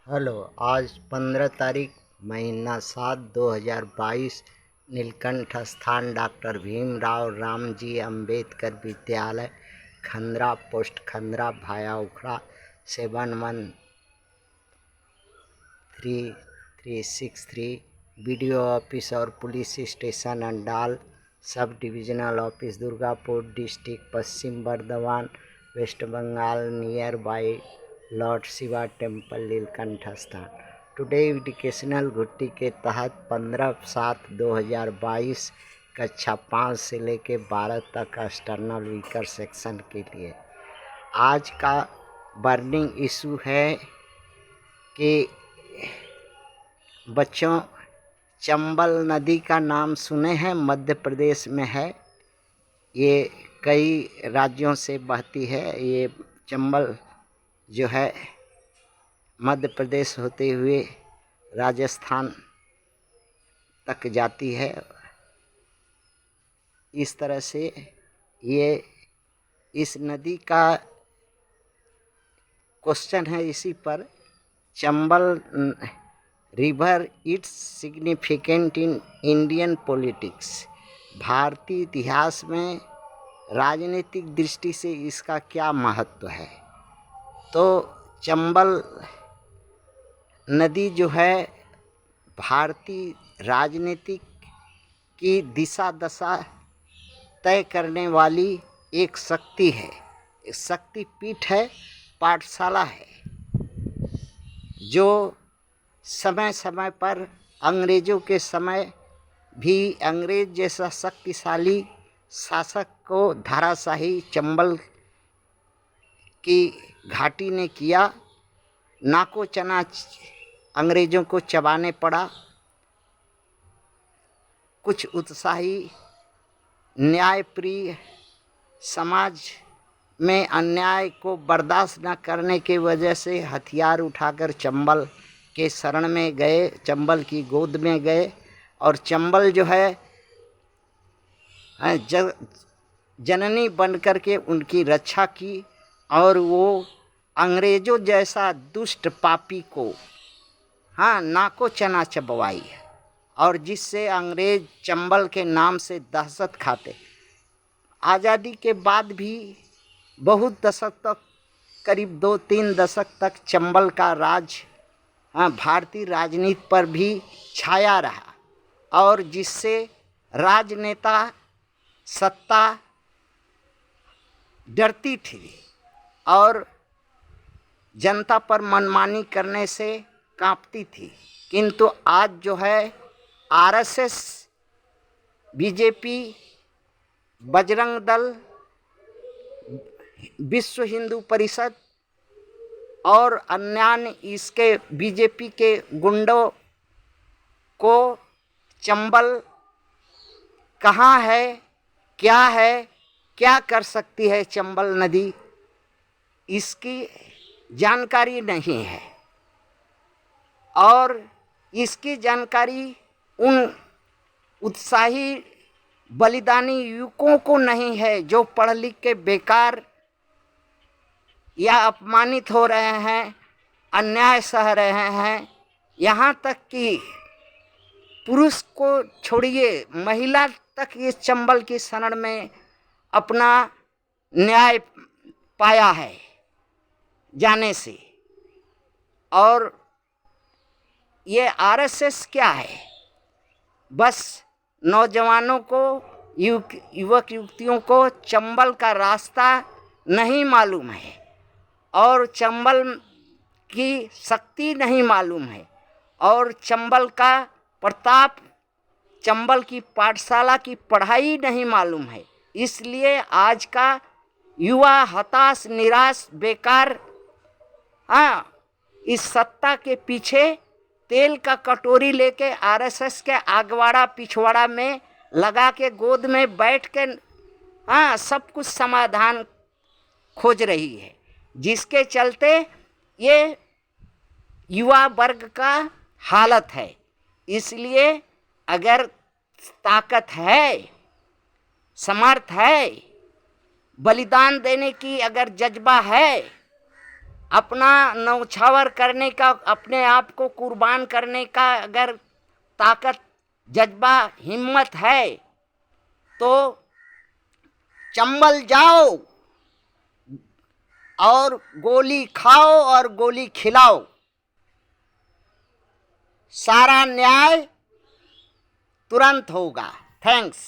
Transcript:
Hello. आज 15 तारीख महीना 7 2022 नीलकंठ स्थान डॉक्टर भीमराव रामजी अंबेडकर विद्यालय खंद्रा पोस्ट खंद्रा भाया उखड़ा 71363 बीडीओ ऑफिस और police station Andal sub divisional office Durgapur district Paschim Bardhaman west Bengal near by Lord Shiva temple Neelkanth Sthan. Today educational घुट्टी के तहत 15/7/2022 कक्षा 5 से लेकर 12 तक एक्सटर्नल वीकर सेक्शन के लिए आज का बर्निंग इशू है कि बच्चों चंबल नदी का नाम सुने हैं, मध्य प्रदेश में है। ये कई राज्यों से बहती है। ये चंबल जो है मध्य प्रदेश होते हुए राजस्थान तक जाती है। इस तरह से ये इस नदी का क्वेश्चन है। इसी पर Chambal river it's significant in Indian politics, भारतीय इतिहास में राजनीतिक दृष्टि से इसका क्या महत्व है। तो चंबल नदी जो है भारतीय राजनीतिक की दिशा दशा तय करने वाली एक शक्ति है, एक शक्ति पीठ है, पाठशाला है, जो समय समय पर अंग्रेज़ों के समय भी अंग्रेज जैसा शक्तिशाली शासक को धराशाही चंबल की घाटी ने किया। नाको चना अंग्रेज़ों को चबाने पड़ा। कुछ उत्साही न्यायप्रिय समाज में अन्याय को बर्दाश्त न करने की वजह से हथियार उठाकर चंबल के शरण में गए, चंबल की गोद में गए। और चंबल जो है जननी बनकर के उनकी रक्षा की और वो अंग्रेज़ों जैसा दुष्ट पापी को नाको चना चबवाई है, और जिससे अंग्रेज चंबल के नाम से दहशत खाते। आज़ादी के बाद भी बहुत दशक तक, करीब 2-3 दशक तक चंबल का राज भारतीय राजनीति पर भी छाया रहा, और जिससे राजनेता सत्ता डरती थी और जनता पर मनमानी करने से कांपती थी। किंतु आज जो है आरएसएस, बीजेपी, बजरंग दल, विश्व हिंदू परिषद और अन्य इसके बीजेपी के गुंडों को चंबल कहाँ है, क्या कर सकती है चंबल नदी, इसकी जानकारी नहीं है। और इसकी जानकारी उन उत्साही बलिदानी युवकों को नहीं है जो पढ़ लिख के बेकार या अपमानित हो रहे हैं, अन्याय सह रहे हैं। यहाँ तक कि पुरुष को छोड़िए, महिला तक इस चंबल की शरण में अपना न्याय पाया है जाने से। और ये आरएसएस क्या है, बस नौजवानों को, युवक युवतियों को चंबल का रास्ता नहीं मालूम है और चंबल की शक्ति नहीं मालूम है और चंबल का प्रताप, चंबल की पाठशाला की पढ़ाई नहीं मालूम है। इसलिए आज का युवा हताश, निराश, बेकार इस सत्ता के पीछे तेल का कटोरी लेके आरएसएस के आगवाड़ा पिछवाड़ा में लगा के गोद में बैठ के सब कुछ समाधान खोज रही है, जिसके चलते ये युवा वर्ग का हालत है। इसलिए अगर ताकत है, समर्थ है, बलिदान देने की अगर जज्बा है, अपना नौछावर करने का, अपने आप को कुर्बान करने का अगर ताकत, जज्बा, हिम्मत है तो चंबल जाओ और गोली खाओ और गोली खिलाओ। सारा न्याय तुरंत होगा। थैंक्स।